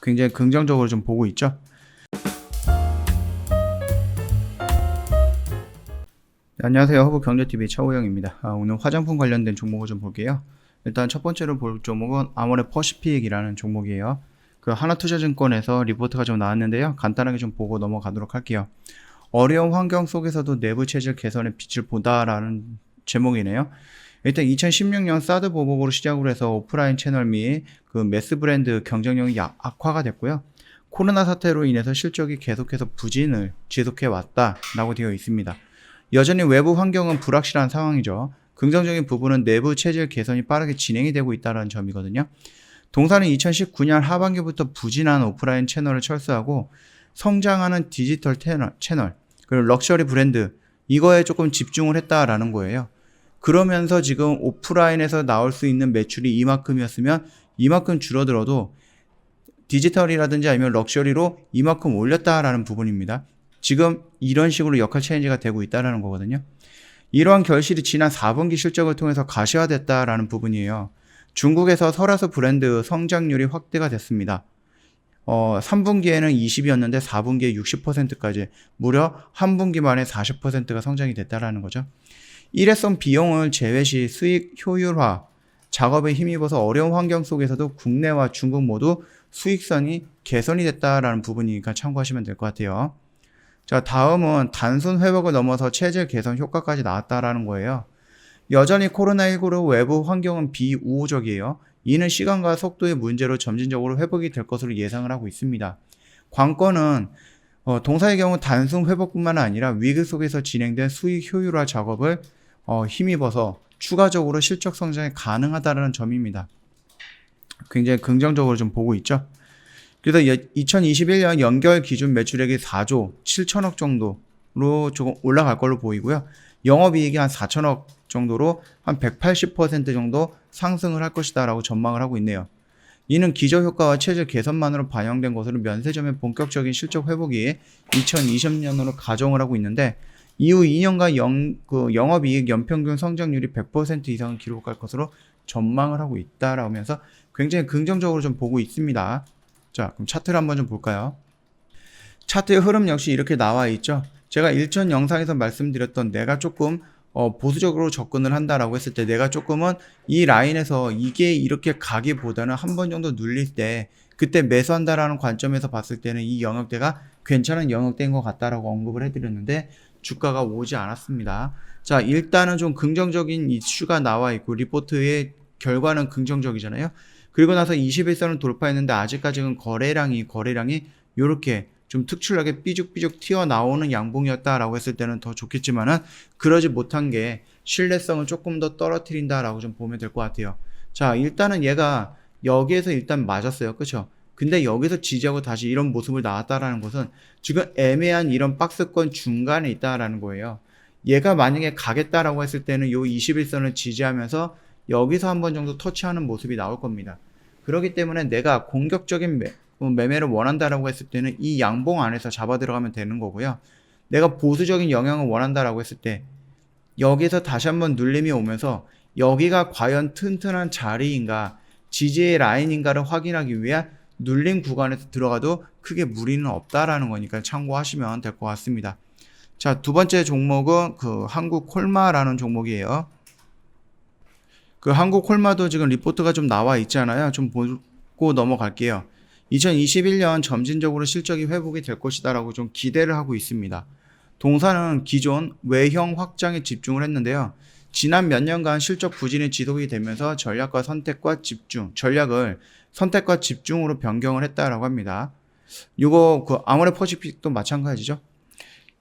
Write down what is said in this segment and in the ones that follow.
굉장히 긍정적으로 좀 보고 있죠. 네, 안녕하세요. 허브경제TV 차우영입니다. 오늘 화장품 관련된 종목을 좀 볼게요. 일단 첫 번째로 볼 종목은 아모레퍼시픽이라는 종목이에요. 그 하나투자증권에서 리포트가 좀 나왔는데요. 간단하게 좀 보고 넘어가도록 할게요. 어려운 환경 속에서도 내부 체질 개선의 빛을 보다라는 제목이네요. 일단 2016년 사드 보복으로 시작으로 해서 오프라인 채널 및 그 매스 브랜드 경쟁력이 악화가 됐고요. 코로나 사태로 인해서 실적이 계속해서 부진을 지속해 왔다라고 되어 있습니다. 여전히 외부 환경은 불확실한 상황이죠. 긍정적인 부분은 내부 체질 개선이 빠르게 진행이 되고 있다는 점이거든요. 동사는 2019년 하반기부터 부진한 오프라인 채널을 철수하고 성장하는 디지털 채널 그리고 럭셔리 브랜드 이거에 조금 집중을 했다라는 거예요. 그러면서 지금 오프라인에서 나올 수 있는 매출이 이만큼이었으면 이만큼 줄어들어도 디지털이라든지 아니면 럭셔리로 이만큼 올렸다라는 부분입니다. 지금 이런 식으로 역할 체인지가 되고 있다는 거거든요. 이러한 결실이 지난 4분기 실적을 통해서 가시화됐다라는 부분이에요. 중국에서 설화수 브랜드 성장률이 확대가 됐습니다. 3분기에는 20이었는데 4분기에 60%까지 무려 한 분기 만에 40%가 성장이 됐다라는 거죠. 일회성 비용을 제외 시 수익 효율화 작업에 힘입어서 어려운 환경 속에서도 국내와 중국 모두 수익성이 개선이 됐다라는 부분이니까 참고하시면 될 것 같아요. 자, 다음은 단순 회복을 넘어서 체질 개선 효과까지 나왔다라는 거예요. 여전히 코로나19로 외부 환경은 비우호적이에요. 이는 시간과 속도의 문제로 점진적으로 회복이 될 것으로 예상을 하고 있습니다. 관건은 동사의 경우 단순 회복뿐만 아니라 위기 속에서 진행된 수익 효율화 작업을 힘입어서 추가적으로 실적 성장이 가능하다는 점입니다. 굉장히 긍정적으로 좀 보고 있죠. 그래서 2021년 연결 기준 매출액이 4조 7천억 정도로 조금 올라갈 걸로 보이고요. 영업이익이 한 4천억 정도로 한 180% 정도 상승을 할 것이다 라고 전망을 하고 있네요. 이는 기저효과와 체질 개선만으로 반영된 것으로 면세점의 본격적인 실적 회복이 2020년으로 가정을 하고 있는데 이후 2년간 영업이익 연평균 성장률이 100% 이상을 기록할 것으로 전망을 하고 있다라고 하면서 굉장히 긍정적으로 좀 보고 있습니다. 자, 그럼 차트를 한번 좀 볼까요? 차트의 흐름 역시 이렇게 나와 있죠. 제가 일전 영상에서 말씀드렸던 내가 조금 보수적으로 접근을 한다라고 했을 때 내가 조금은 이 라인에서 이게 이렇게 가기보다는 한 번 정도 눌릴 때 그때 매수한다라는 관점에서 봤을 때는 이 영역대가 괜찮은 영역대인 것 같다라고 언급을 해드렸는데 주가가 오지 않았습니다. 자, 일단은 좀 긍정적인 이슈가 나와 있고 리포트의 결과는 긍정적이잖아요. 그리고 나서 21선을 돌파했는데 아직까지는 거래량이 이렇게 좀 특출나게 삐죽삐죽 튀어나오는 양봉이었다라고 했을 때는 더 좋겠지만은 그러지 못한 게 신뢰성을 조금 더 떨어뜨린다라고 좀 보면 될 것 같아요. 자, 일단은 얘가 여기에서 일단 맞았어요. 그쵸? 근데 여기서 지지하고 다시 이런 모습을 나왔다라는 것은 지금 애매한 이런 박스권 중간에 있다라는 거예요. 얘가 만약에 가겠다라고 했을 때는 요 21선을 지지하면서 여기서 한 번 정도 터치하는 모습이 나올 겁니다. 그렇기 때문에 내가 공격적인 매매를 원한다라고 했을 때는 이 양봉 안에서 잡아 들어가면 되는 거고요. 내가 보수적인 영향을 원한다라고 했을 때 여기서 다시 한번 눌림이 오면서 여기가 과연 튼튼한 자리인가 지지의 라인인가를 확인하기 위한 눌림 구간에서 들어가도 크게 무리는 없다라는 거니까 참고하시면 될 것 같습니다. 자, 두 번째 종목은 그 한국콜마라는 종목이에요. 그 한국콜마도 지금 리포트가 좀 나와 있잖아요. 좀 보고 넘어갈게요. 2021년 점진적으로 실적이 회복이 될 것이다 라고 좀 기대를 하고 있습니다. 동사는 기존 외형 확장에 집중을 했는데요. 지난 몇 년간 실적 부진이 지속이 되면서 전략을 선택과 집중으로 변경을 했다라고 합니다. 이거 그 아모레퍼시픽도 마찬가지죠.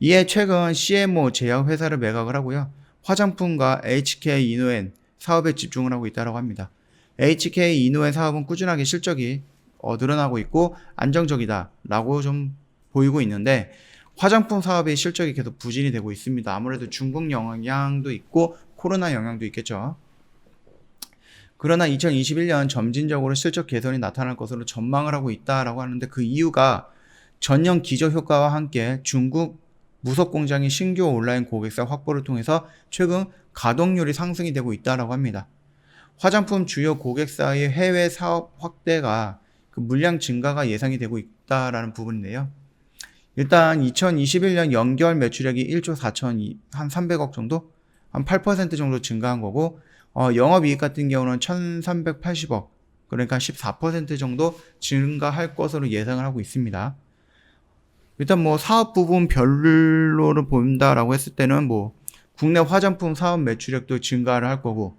이에 최근 CMO 제약 회사를 매각을 하고요. 화장품과 HK 이노엔 사업에 집중을 하고 있다고 합니다. HK 이노의 사업은 꾸준하게 실적이 늘어나고 있고 안정적이다라고 좀 보이고 있는데 화장품 사업의 실적이 계속 부진이 되고 있습니다. 아무래도 중국 영향도 있고 코로나 영향도 있겠죠. 그러나 2021년 점진적으로 실적 개선이 나타날 것으로 전망을 하고 있다라고 하는데 그 이유가 전년 기저효과와 함께 중국 무석 공장의 신규 온라인 고객사 확보를 통해서 최근 가동률이 상승이 되고 있다라고 합니다. 화장품 주요 고객사의 해외 사업 확대가 그 물량 증가가 예상이 되고 있다라는 부분인데요. 일단 2021년 연결 매출액이 1조 4천 한 300억 정도, 한 8% 정도 증가한 거고, 영업이익 같은 경우는 1,380억, 그러니까 14% 정도 증가할 것으로 예상을 하고 있습니다. 일단 뭐 사업 부분 별로를 본다라고 했을 때는 뭐 국내 화장품 사업 매출액도 증가를 할 거고,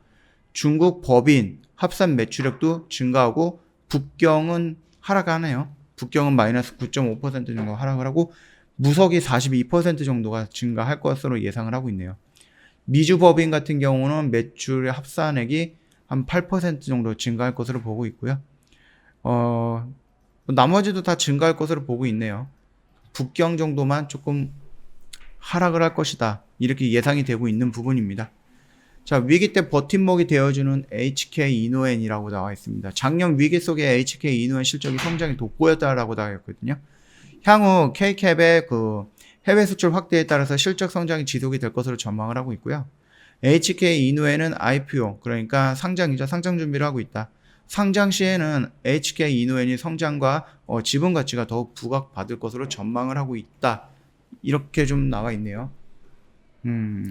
중국 법인 합산 매출액도 증가하고, 북경은 하락하네요. 북경은 마이너스 9.5% 정도 하락을 하고, 무석이 42% 정도가 증가할 것으로 예상을 하고 있네요. 미주 법인 같은 경우는 매출 합산액이 한 8% 정도 증가할 것으로 보고 있고요. 나머지도 다 증가할 것으로 보고 있네요. 북경 정도만 조금 하락을 할 것이다, 이렇게 예상이 되고 있는 부분입니다. 자, 위기 때 버팀목이 되어주는 HK 이노엔이라고 나와 있습니다. 작년 위기 속에 HK 이노엔 실적이 성장이 돋보였다라고 나와 있거든요. 향후 K캡의 그 해외 수출 확대에 따라서 실적 성장이 지속이 될 것으로 전망을 하고 있고요. HK 이노엔은 IPO, 그러니까 상장이죠. 상장 준비를 하고 있다. 상장 시에는 HK 이노엔이 성장과 지분 가치가 더욱 부각받을 것으로 전망을 하고 있다, 이렇게 좀 나와 있네요.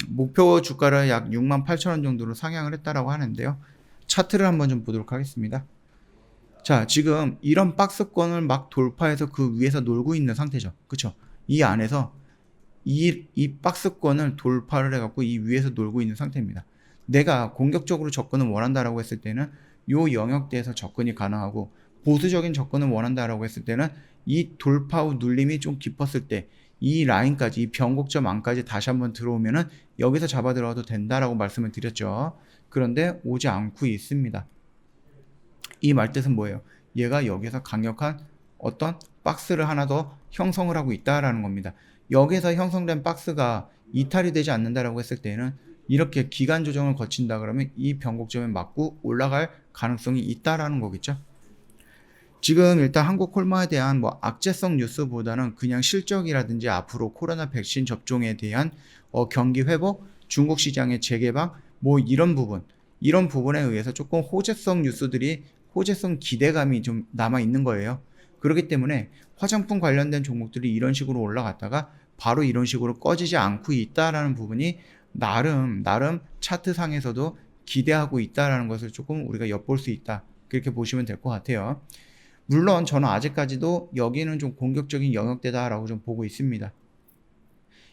목표 주가를 약 68,000원 정도로 상향을 했다라고 하는데요. 차트를 한번 좀 보도록 하겠습니다. 자, 지금 이런 박스권을 막 돌파해서 그 위에서 놀고 있는 상태죠. 그쵸? 이 안에서 이 박스권을 돌파를 해갖고 이 위에서 놀고 있는 상태입니다. 내가 공격적으로 접근을 원한다라고 했을 때는 요 영역대에서 접근이 가능하고, 보수적인 접근을 원한다라고 했을 때는 이 돌파 후 눌림이 좀 깊었을 때 이 라인까지, 이 변곡점 안까지 다시 한번 들어오면은 여기서 잡아 들어가도 된다라고 말씀을 드렸죠. 그런데 오지 않고 있습니다. 이 말뜻은 뭐예요? 얘가 여기서 강력한 어떤 박스를 하나 더 형성을 하고 있다라는 겁니다. 여기서 형성된 박스가 이탈이 되지 않는다라고 했을 때는 이렇게 기간 조정을 거친다 그러면 이 변곡점에 맞고 올라갈 가능성이 있다라는 거겠죠. 지금 일단 한국 콜마에 대한 뭐 악재성 뉴스보다는 그냥 실적이라든지 앞으로 코로나 백신 접종에 대한 경기 회복, 중국 시장의 재개방, 뭐 이런 부분에 의해서 조금 호재성 뉴스들이, 호재성 기대감이 좀 남아 있는 거예요. 그렇기 때문에 화장품 관련된 종목들이 이런 식으로 올라갔다가 바로 이런 식으로 꺼지지 않고 있다라는 부분이 나름 차트상에서도 기대하고 있다라는 것을 조금 우리가 엿볼 수 있다, 그렇게 보시면 될 것 같아요. 물론 저는 아직까지도 여기는 좀 공격적인 영역대다라고 좀 보고 있습니다.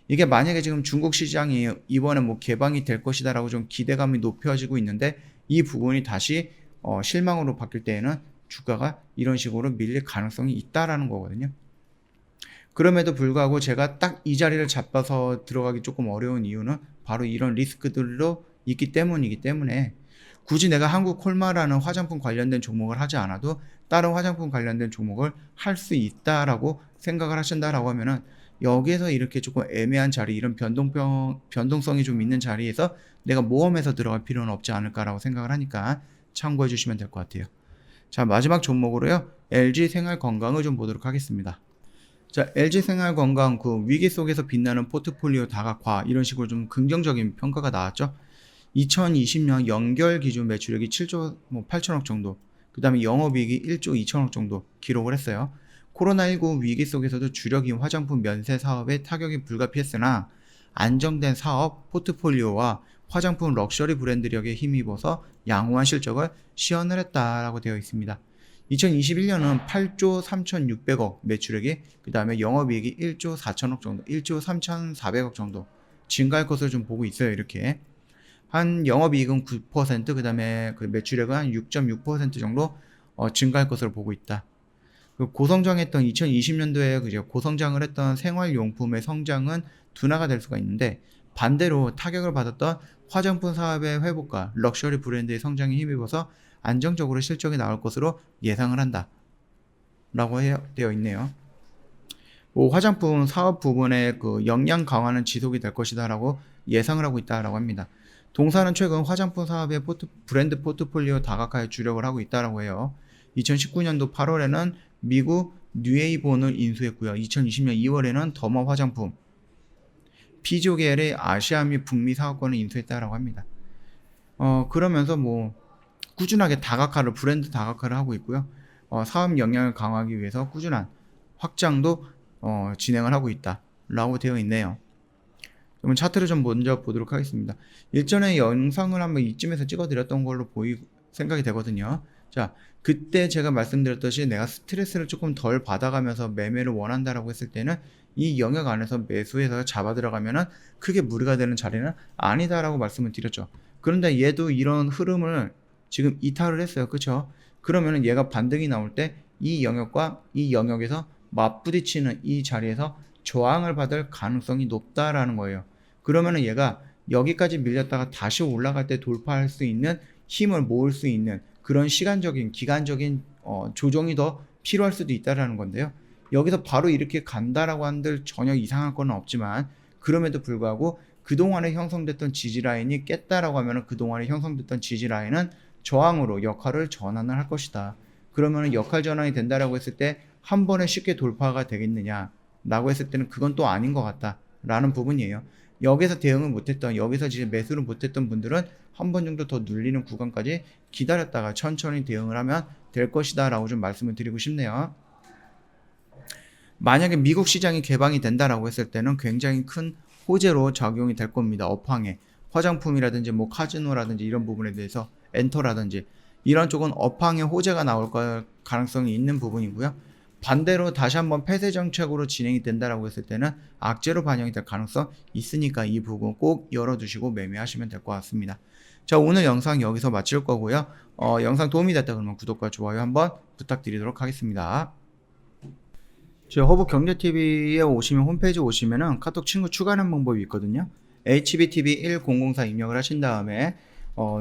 이게 만약에 지금 중국 시장이 이번에 뭐 개방이 될 것이다라고 좀 기대감이 높여지고 있는데, 이 부분이 다시 실망으로 바뀔 때에는 주가가 이런 식으로 밀릴 가능성이 있다라는 거거든요. 그럼에도 불구하고 제가 딱 이 자리를 잡아서 들어가기 조금 어려운 이유는 바로 이런 리스크들도 있기 때문에, 굳이 내가 한국 콜마라는 화장품 관련된 종목을 하지 않아도 다른 화장품 관련된 종목을 할 수 있다라고 생각을 하신다라고 하면은, 여기에서 이렇게 조금 애매한 자리, 이런 변동성이 좀 있는 자리에서 내가 모험해서 들어갈 필요는 없지 않을까라고 생각을 하니까 참고해 주시면 될 것 같아요. 자, 마지막 종목으로요, LG생활건강을 좀 보도록 하겠습니다. 자, LG생활건강 그 위기 속에서 빛나는 포트폴리오 다각화, 이런 식으로 좀 긍정적인 평가가 나왔죠. 2020년 연결 기준 매출액이 7조 8천억 정도, 그 다음에 영업이익이 1조 2천억 정도 기록을 했어요. 코로나19 위기 속에서도 주력인 화장품 면세 사업에 타격이 불가피했으나 안정된 사업 포트폴리오와 화장품 럭셔리 브랜드력에 힘입어서 양호한 실적을 시현을 했다라고 되어 있습니다. 2021년은 8조 3,600억 매출액이, 그 다음에 영업이익이 1조 4천억 정도, 1조 3,400억 정도 증가할 것을 좀 보고 있어요. 이렇게 한 영업이익은 9%, 그 다음에 그 매출액은 한 6.6% 정도 증가할 것으로 보고 있다. 고성장했던 2020년도에 그제 고성장을 했던 생활용품의 성장은 둔화가 될 수가 있는데, 반대로 타격을 받았던 화장품 사업의 회복과 럭셔리 브랜드의 성장에 힘입어서 안정적으로 실적이 나올 것으로 예상을 한다 라고 되어 있네요. 화장품 사업 부분의 그 역량 강화는 지속이 될 것이다 라고 예상을 하고 있다라고 합니다. 동사는 최근 화장품 사업의 브랜드 포트폴리오 다각화에 주력을 하고 있다라고 해요. 2019년도 8월에는 미국 뉴에이본을 인수했고요. 2020년 2월에는 더머 화장품, 피지오 계열의 아시아 및 북미 사업권을 인수했다라고 합니다. 그러면서 뭐 꾸준하게 다각화를, 브랜드 다각화를 하고 있고요. 사업 역량을 강화하기 위해서 꾸준한 확장도 진행을 하고 있다 라고 되어 있네요. 그러면 차트를 좀 먼저 보도록 하겠습니다. 일전에 영상을 한번 이쯤에서 찍어 드렸던 걸로 생각이 되거든요. 자, 그때 제가 말씀드렸듯이 내가 스트레스를 조금 덜 받아가면서 매매를 원한다라고 했을 때는 이 영역 안에서 매수해서 잡아 들어가면은 크게 무리가 되는 자리는 아니다라고 말씀을 드렸죠. 그런데 얘도 이런 흐름을 지금 이탈을 했어요. 그쵸? 그러면은 얘가 반등이 나올 때 이 영역과 이 영역에서 맞부딪히는 이 자리에서 저항을 받을 가능성이 높다라는 거예요. 그러면은 얘가 여기까지 밀렸다가 다시 올라갈 때 돌파할 수 있는 힘을 모을 수 있는 그런 시간적인 기간적인 조정이 더 필요할 수도 있다라는 건데요. 여기서 바로 이렇게 간다라고 한들 전혀 이상할 건 없지만 그럼에도 불구하고 그동안에 형성됐던 지지 라인이 깼다라고 하면 그동안에 형성됐던 지지 라인은 저항으로 역할을 전환을 할 것이다. 그러면 역할 전환이 된다라고 했을 때 한 번에 쉽게 돌파가 되겠느냐 라고 했을 때는 그건 또 아닌 것 같다 라는 부분이에요. 여기서 대응을 못했던, 여기서 이제 매수를 못했던 분들은 한 번 정도 더 눌리는 구간까지 기다렸다가 천천히 대응을 하면 될 것이다 라고 좀 말씀을 드리고 싶네요. 만약에 미국 시장이 개방이 된다라고 했을 때는 굉장히 큰 호재로 작용이 될 겁니다. 업황에 화장품이라든지 뭐 카지노라든지 이런 부분에 대해서 엔터라든지 이런 쪽은 업황에 호재가 나올 가능성이 있는 부분이고요. 반대로 다시 한번 폐쇄 정책으로 진행이 된다라고 했을 때는 악재로 반영이 될 가능성 있으니까 이 부분 꼭 열어두시고 매매하시면 될 것 같습니다. 자, 오늘 영상 여기서 마칠 거고요. 영상 도움이 됐다 그러면 구독과 좋아요 한번 부탁드리도록 하겠습니다. 저희 허브경제TV에 오시면 홈페이지 오시면은 카톡 친구 추가하는 방법이 있거든요. HBTV1004 입력을 하신 다음에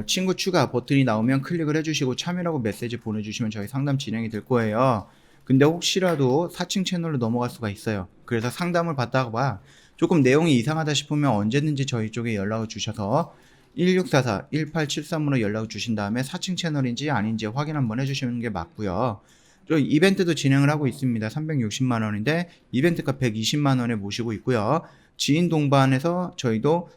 친구 추가 버튼이 나오면 클릭을 해주시고 참여라고 메시지 보내주시면 저희 상담 진행이 될 거예요. 근데 혹시라도 사칭 채널로 넘어갈 수가 있어요. 그래서 상담을 받다가 조금 내용이 이상하다 싶으면 언제든지 저희 쪽에 연락을 주셔서 1644-1873으로 연락을 주신 다음에 사칭 채널인지 아닌지 확인 한번 해주시는 게 맞고요. 저 이벤트도 진행을 하고 있습니다. 360만원인데 이벤트가 120만원에 모시고 있고요. 지인 동반해서 저희도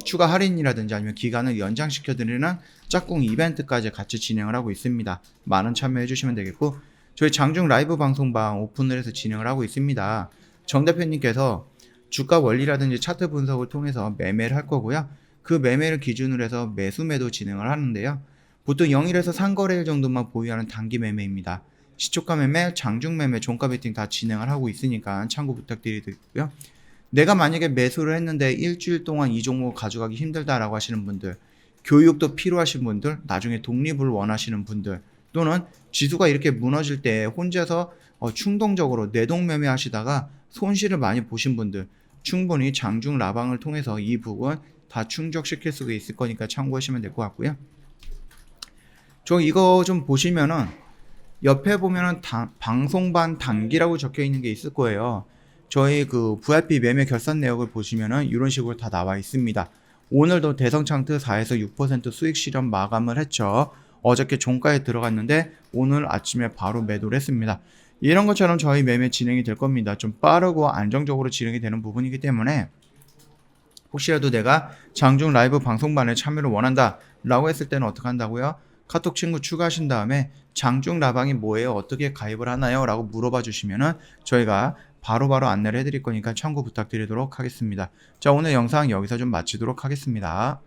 추가 할인이라든지 아니면 기간을 연장시켜 드리는 짝꿍 이벤트까지 같이 진행을 하고 있습니다. 많은 참여해 주시면 되겠고, 저희 장중 라이브 방송방 오픈을 해서 진행을 하고 있습니다. 정 대표님께서 주가 원리라든지 차트 분석을 통해서 매매를 할 거고요. 그 매매를 기준으로 해서 매수 매도 진행을 하는데요. 보통 0일에서 상거래일 정도만 보유하는 단기 매매입니다. 시초가 매매, 장중 매매, 종가 베팅 다 진행을 하고 있으니까 참고 부탁드리고요. 내가 만약에 매수를 했는데 일주일 동안 이 종목을 가져가기 힘들다라고 하시는 분들, 교육도 필요하신 분들, 나중에 독립을 원하시는 분들, 또는 지수가 이렇게 무너질 때 혼자서 충동적으로 내동매매 하시다가 손실을 많이 보신 분들, 충분히 장중 라방을 통해서 이 부분 다 충족시킬 수가 있을 거니까 참고하시면 될 것 같고요. 저 이거 좀 보시면은 옆에 보면은 방송반 단기라고 적혀 있는 게 있을 거예요. 저희 그 VIP 매매 결산 내역을 보시면은 이런 식으로 다 나와 있습니다. 오늘도 대성창트 4에서 6% 수익 실현 마감을 했죠. 어저께 종가에 들어갔는데 오늘 아침에 바로 매도를 했습니다. 이런 것처럼 저희 매매 진행이 될 겁니다. 좀 빠르고 안정적으로 진행이 되는 부분이기 때문에 혹시라도 내가 장중 라이브 방송반에 참여를 원한다 라고 했을 때는 어떻게 한다고요? 카톡 친구 추가하신 다음에 장중 라방이 뭐예요? 어떻게 가입을 하나요? 라고 물어봐 주시면은 저희가 바로바로 안내를 해드릴 거니까 참고 부탁드리도록 하겠습니다. 자, 오늘 영상 여기서 좀 마치도록 하겠습니다.